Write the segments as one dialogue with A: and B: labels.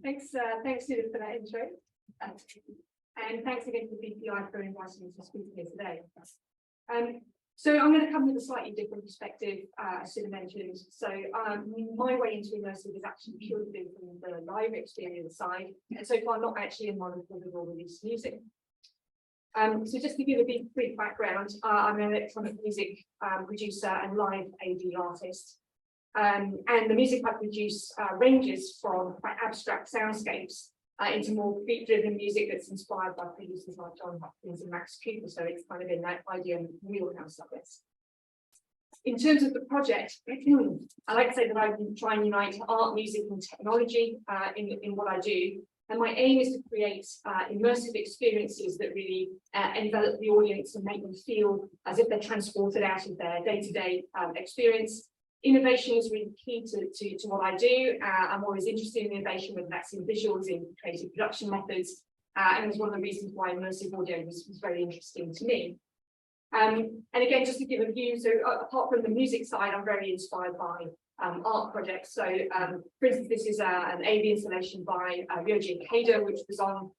A: Thanks, Susan, for that intro. And thanks again to the BPI for inviting me to speak here today. So I'm going to come with a slightly different perspective, as Susan mentioned. So my way into immersive is actually purely been from the live experience side, and so far not actually in one recorded or released music. So just to give a brief background, I'm an electronic music producer and live AD artist. And the music I produce ranges from quite abstract soundscapes into more beat-driven music that's inspired by producers like John Hopkins and Max Cooper. So it's kind of in that idea of wheelhouse of this. In terms of the project, I like to say that I try and unite art, music, and technology in what I do. And my aim is to create immersive experiences that really envelop the audience and make them feel as if they're transported out of their day-to-day experience. Innovation is really key to what I do. I'm always interested in innovation, whether that's in visuals, in creative production methods, and it was one of the reasons why immersive audio was very interesting to me. And again, just to give a view, so apart from the music side, I'm very inspired by art projects. So, for instance, this is an AV installation by Ryoji Ikeda, which was on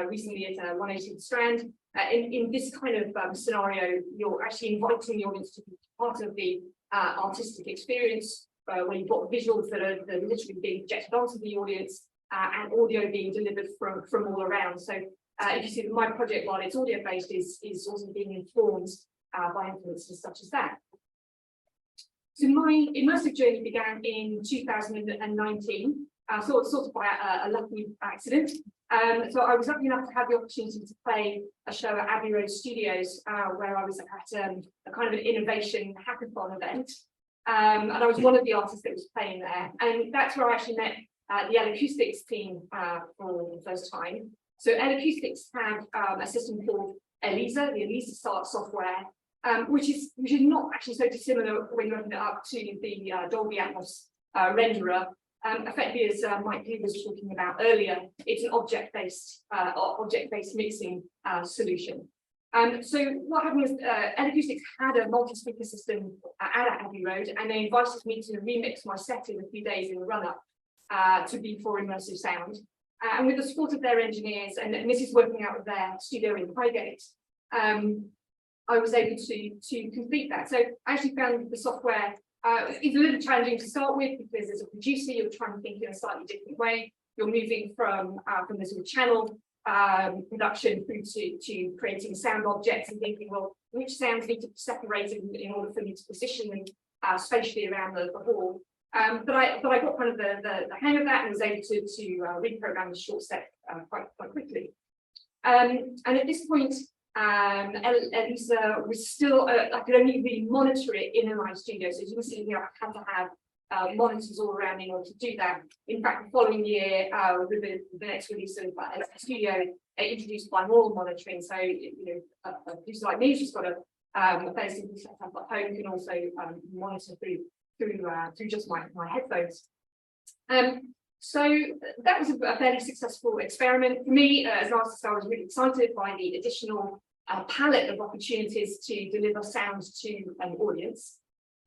A: recently at 180th Strand. In this kind of scenario, you're actually inviting the audience to be part of the artistic experience, where you've got visuals that are literally being projected onto the audience and audio being delivered from all around. So if you see that my project, while it's audio based, is also being informed by influences such as that. So my immersive journey began in 2019, sort of by a lucky accident. So I was lucky enough to have the opportunity to play a show at Abbey Road Studios, where I was at a kind of an innovation hackathon event. And I was one of the artists that was playing there. And that's where I actually met the Acoustics team for the first time. So Acoustics have a system called Elisa, the Elisa software, which is not actually so dissimilar when you open it up to the Dolby Atmos renderer. Effectively, as Mike Lee was talking about earlier, it's an object-based mixing solution. So what happened was Acoustics had a multi-speaker system at Abbey Road, and they invited me to remix my set in a few days in the run-up to be for immersive sound. And with the support of their engineers, and this is working out of their studio in Highgate, I was able to complete that. So I actually found the software it's a little challenging to start with, because as a producer, you're trying to think in a slightly different way. You're moving from the sort of channel production through to creating sound objects and thinking, well, which sounds need to be separated in order for me to position them spatially around the hall. But I got kind of the hang of that and was able to reprogram the short set quite quickly. And at this point, Elisa was still, I could only really monitor it in my studio. So as you can see here, I had to have monitors all around in order to do that. In fact, the following year, with the next release of Studio, introduced binaural monitoring. So, you know, a producer like me who's got a fairly simple setup at home can also monitor through just my headphones. So that was a fairly successful experiment. For me, as an artist, I was really excited by the additional palette of opportunities to deliver sound to an audience.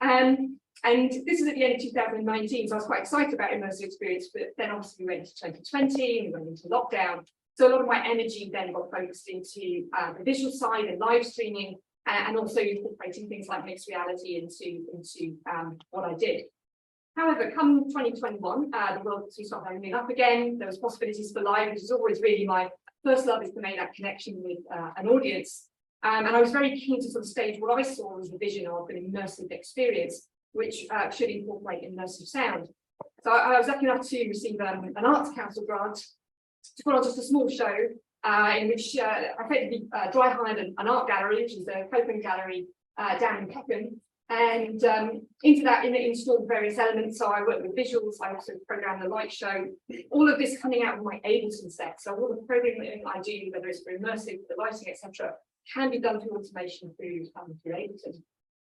A: And this is at the end of 2019, so I was quite excited about immersive experience, but then obviously we went into 2020 and we went into lockdown. So a lot of my energy then got focused into the visual side and live streaming, and also incorporating things like mixed reality into what I did. However, come 2021, the world started opening up again. There was possibilities for live, which is always really my first love, is to make that connection with an audience. And I was very keen to sort of stage what I saw as the vision of an immersive experience, which should incorporate immersive sound. So I was lucky enough to receive an Arts Council grant to put on just a small show in which I effectively dry hired an art gallery, which is a Copeland gallery down in Peckham. And into that, installed various elements. So I worked with visuals. I also programmed the light show. All of this coming out of my Ableton set. So all the programming I do, whether it's for immersive, the lighting, etc., can be done through automation through Ableton.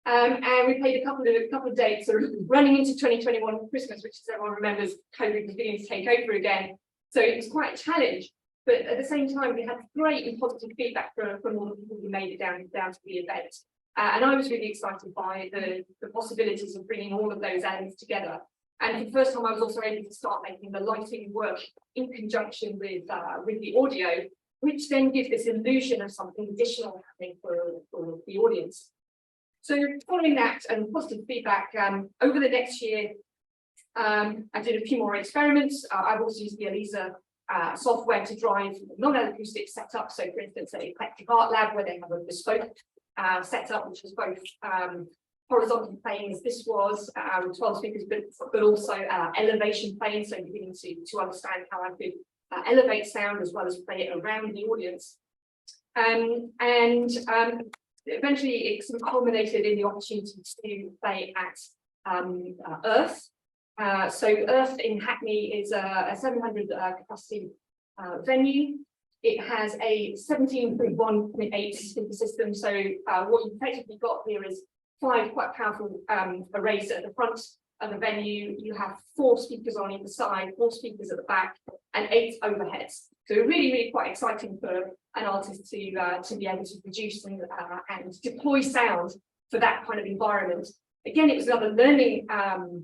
A: And we played a couple of dates, sort of running into 2021 Christmas, which, as everyone remembers, COVID was beginning to take over again. So it was quite a challenge. But at the same time, we had great and positive feedback from all the people who made it down to the event. And I was really excited by the possibilities of bringing all of those elements together. And for the first time, I was also able to start making the lighting work in conjunction with the audio, which then gives this illusion of something additional happening for the audience. So following that and positive feedback, over the next year, I did a few more experiments. I've also used the Elisa software to drive non-acoustic setup. So for instance, a eclectic art lab where they have a bespoke setup, which was both horizontal playing as this was with 12 speakers, but also elevation playing, so beginning to understand how I could elevate sound as well as play it around the audience. Eventually it sort of culminated in the opportunity to play at Earth. So Earth in Hackney is a 700 capacity venue. It has a 17.1.8 speaker system. So what you've effectively got here is 5 quite powerful arrays at the front of the venue. You have 4 speakers on either side, 4 speakers at the back, and 8 overheads. So really, really quite exciting for an artist to be able to produce and deploy sound for that kind of environment. Again, it was another learning,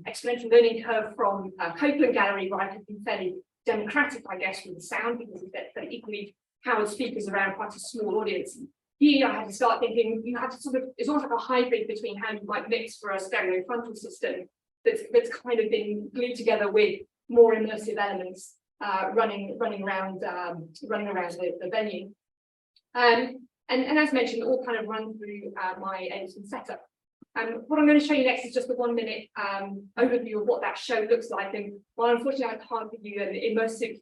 A: exponential learning curve from Copeland Gallery, where I could be fairly democratic, I guess, with the sound, because we get equally powered speakers around quite a small audience. Here, I had to start thinking, you have to sort of, it's almost like a hybrid between how you might mix for a stereo frontal system that's kind of been glued together with more immersive elements running around the venue. And as mentioned, all kind of run through my Ableton setup. What I'm going to show you next is just a 1-minute overview of what that show looks like. And while unfortunately I can't give you an immersive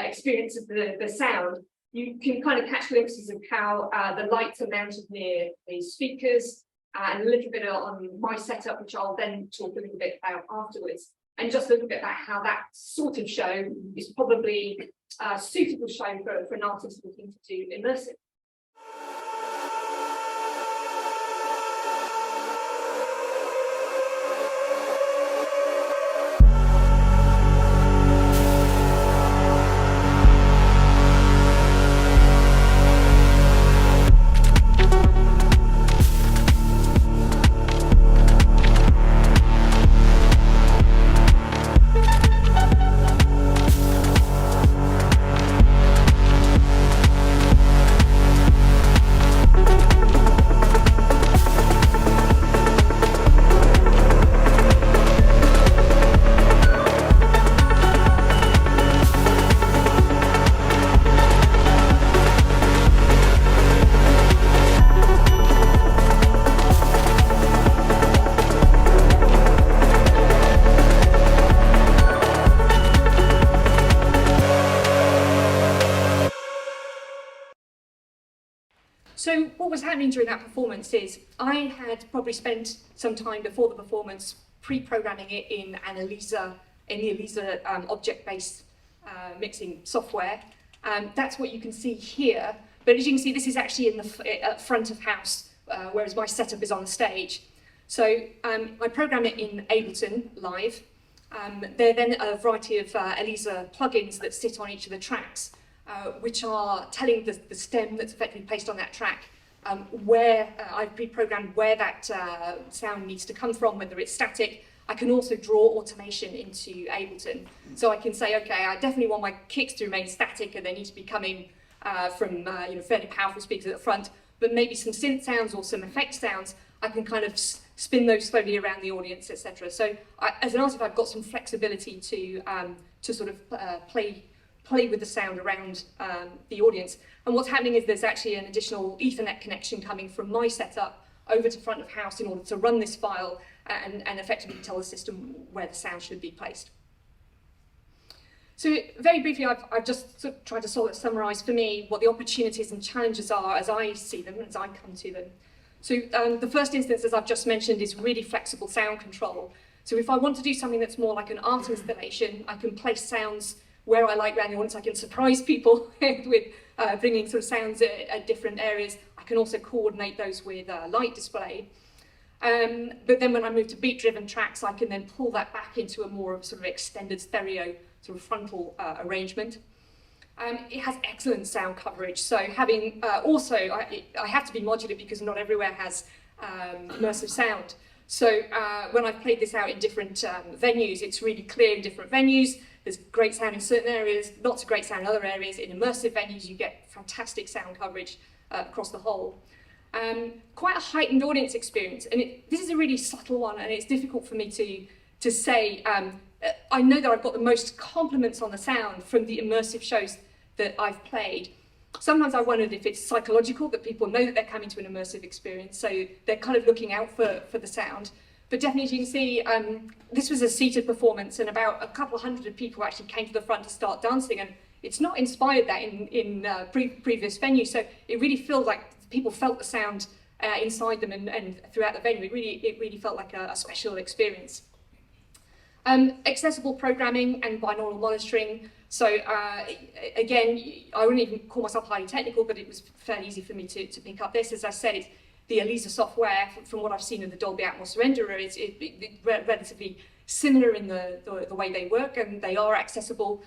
A: experience of the sound, you can kind of catch glimpses of how the lights are mounted near the speakers and a little bit on my setup, which I'll then talk a little bit about afterwards. And just a little bit about how that sort of show is probably a suitable show for an artist looking to do immersive. So what was happening during that performance is I had probably spent some time before the performance pre-programming it in the Elisa object-based mixing software. That's what you can see here. But as you can see, this is actually in the front of house, whereas my setup is on the stage. So I program it in Ableton Live. There are then a variety of Elisa plugins that sit on each of the tracks, which are telling the stem that's effectively placed on that track where I've pre-programmed where that sound needs to come from, whether it's static. I can also draw automation into Ableton. So I can say, okay, I definitely want my kicks to remain static and they need to be coming from fairly powerful speakers at the front, but maybe some synth sounds or some effect sounds, I can kind of spin those slowly around the audience, etc. So as an artist, I've got some flexibility to sort of play with the sound around the audience. And what's happening is there's actually an additional Ethernet connection coming from my setup over to front of house in order to run this file and effectively tell the system where the sound should be placed. So very briefly, I've just sort of tried to summarise for me what the opportunities and challenges are as I see them, as I come to them. So the first instance, as I've just mentioned, is really flexible sound control. So if I want to do something that's more like an art installation, I can place sounds where I like around the audience. I can surprise people with bringing sort of sounds at different areas. I can also coordinate those with light display. But then when I move to beat-driven tracks, I can then pull that back into a more sort of extended stereo sort of frontal arrangement. It has excellent sound coverage. So having I have to be modular because not everywhere has immersive sound. So when I've played this out in different venues, it's really clear in different venues. There's great sound in certain areas, lots of great sound in other areas. In immersive venues, you get fantastic sound coverage across the whole. Quite a heightened audience experience, and this is a really subtle one, and it's difficult for me to say. I know that I've got the most compliments on the sound from the immersive shows that I've played. Sometimes I wondered if it's psychological, that people know that they're coming to an immersive experience, so they're kind of looking out for the sound. But definitely, as you can see, this was a seated performance, and about a couple hundred of people actually came to the front to start dancing, and it's not inspired that in previous venues, so it really feels like people felt the sound inside them and throughout the venue. It really felt like a special experience. Accessible programming and binaural monitoring. So again, I wouldn't even call myself highly technical, but it was fairly easy for me to pick up this. As I said, it's the Elisa software, from what I've seen of the Dolby Atmos renderer, it's relatively similar in the way they work, and they are accessible.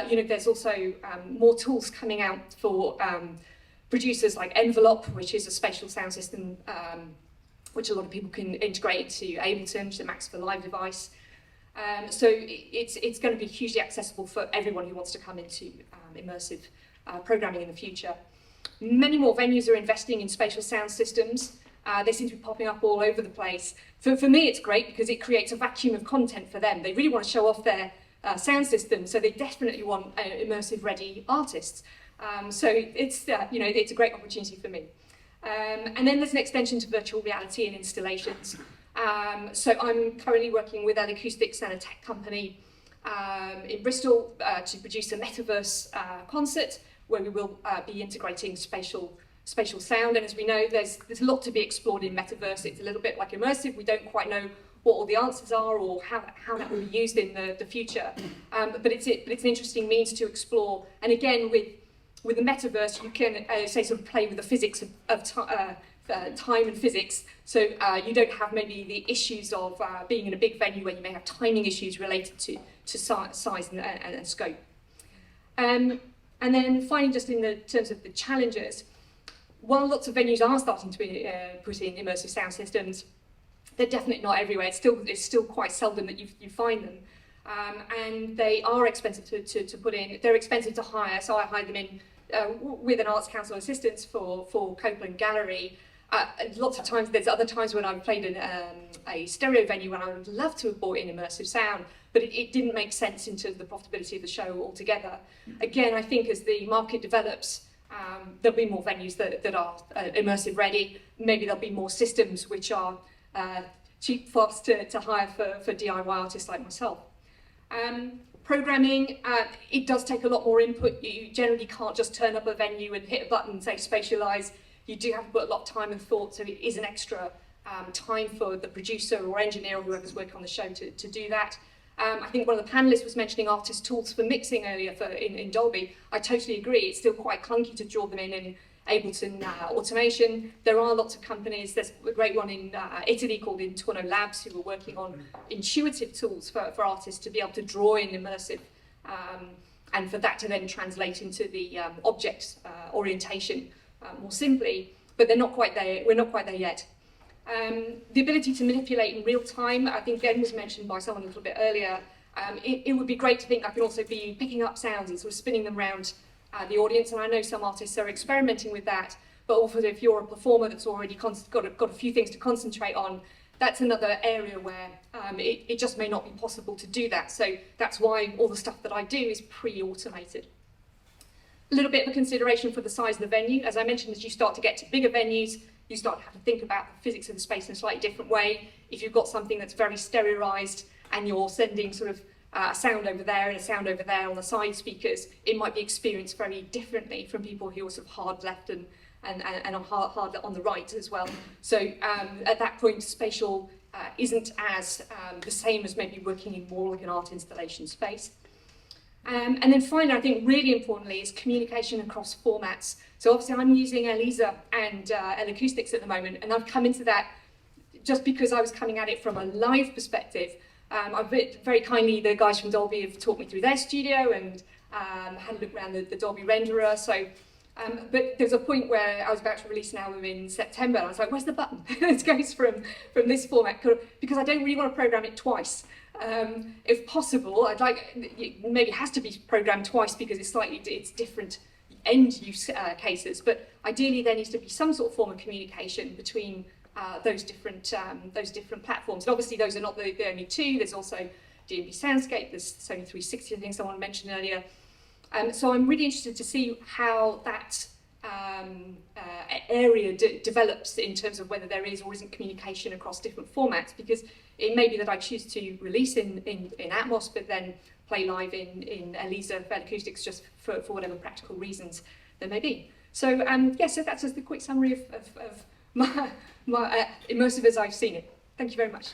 A: There's also more tools coming out for producers like Envelope, which is a spatial sound system, which a lot of people can integrate into Ableton, which is a Max for Live device. So it's going to be hugely accessible for everyone who wants to come into immersive programming in the future. Many more venues are investing in spatial sound systems. They seem to be popping up all over the place. For me, it's great because it creates a vacuum of content for them. They really want to show off their sound system, so they definitely want immersive-ready artists. So it's a great opportunity for me. And then there's an extension to virtual reality and installations. So I'm currently working with Acoustics and a tech company in Bristol to produce a metaverse concert where we will be integrating spatial sound. And as we know, there's a lot to be explored in metaverse. It's a little bit like immersive. We don't quite know what all the answers are or how that will be used in the future. But it's an interesting means to explore. And again, with the metaverse, you can sort of play with the physics of time and physics, so you don't have maybe the issues of being in a big venue where you may have timing issues related to size and scope. And then finally, just in the terms of the challenges, while lots of venues are starting to put in immersive sound systems, they're definitely not everywhere. It's still quite seldom that you find them, and they are expensive to put in. They're expensive to hire, so I hired them in with an Arts Council assistance for Copeland Gallery. Lots of times, there's other times when I've played in a stereo venue when I would love to have brought in immersive sound, but it didn't make sense in terms of the profitability of the show altogether. Again, I think as the market develops, there'll be more venues that are immersive ready. Maybe there'll be more systems which are cheap, fast to hire for DIY artists like myself. Programming, it does take a lot more input. You generally can't just turn up a venue and hit a button and say spatialize. You do have to put a lot of time and thought, so it is an extra time for the producer or engineer or whoever's working on the show to do that. I think one of the panelists was mentioning artist tools for mixing earlier in Dolby. I totally agree. It's still quite clunky to draw them in Ableton automation. There are lots of companies. There's a great one in Italy called Intorno Labs who are working on intuitive tools for artists to be able to draw in immersive and for that to then translate into the object orientation more simply, but they're not quite there. We're not quite there yet. The ability to manipulate in real time, I think again was mentioned by someone a little bit earlier. It would be great to think I can also be picking up sounds and sort of spinning them around the audience, and I know some artists are experimenting with that, but also if you're a performer that's already got a few things to concentrate on, that's another area where it just may not be possible to do that. So that's why all the stuff that I do is pre-automated. A little bit of a consideration for the size of the venue. As I mentioned, as you start to get to bigger venues, you start to have to think about the physics of the space in a slightly different way. If you've got something that's very stereoized and you're sending sort of a sound over there and a sound over there on the side speakers, it might be experienced very differently from people who are sort of hard left and are hard on the right as well. So at that point, spatial isn't as the same as maybe working in more like an art installation space. And then finally, I think really importantly is communication across formats. So obviously I'm using Elisa and Acoustics at the moment, and I've come into that just because I was coming at it from a live perspective. I've very kindly, the guys from Dolby have talked me through their studio and had a look around the Dolby renderer. So But there's a point where I was about to release an album in September, and I was like, where's the button? It goes from this format, because I don't really want to program it twice. If possible, I'd like, maybe it has to be programmed twice because it's different end use cases, but ideally there needs to be some sort of form of communication between those different platforms. And obviously those are not the only two. There's also D&B Soundscape, there's Sony 360, I think someone mentioned earlier. So I'm really interested to see how that area develops in terms of whether there is or isn't communication across different formats, because it may be that I choose to release in Atmos but then play live in Elisa Fed Acoustics just for whatever practical reasons there may be. So yeah, so that's just the quick summary of my Immersive as I've seen it. Thank you very much.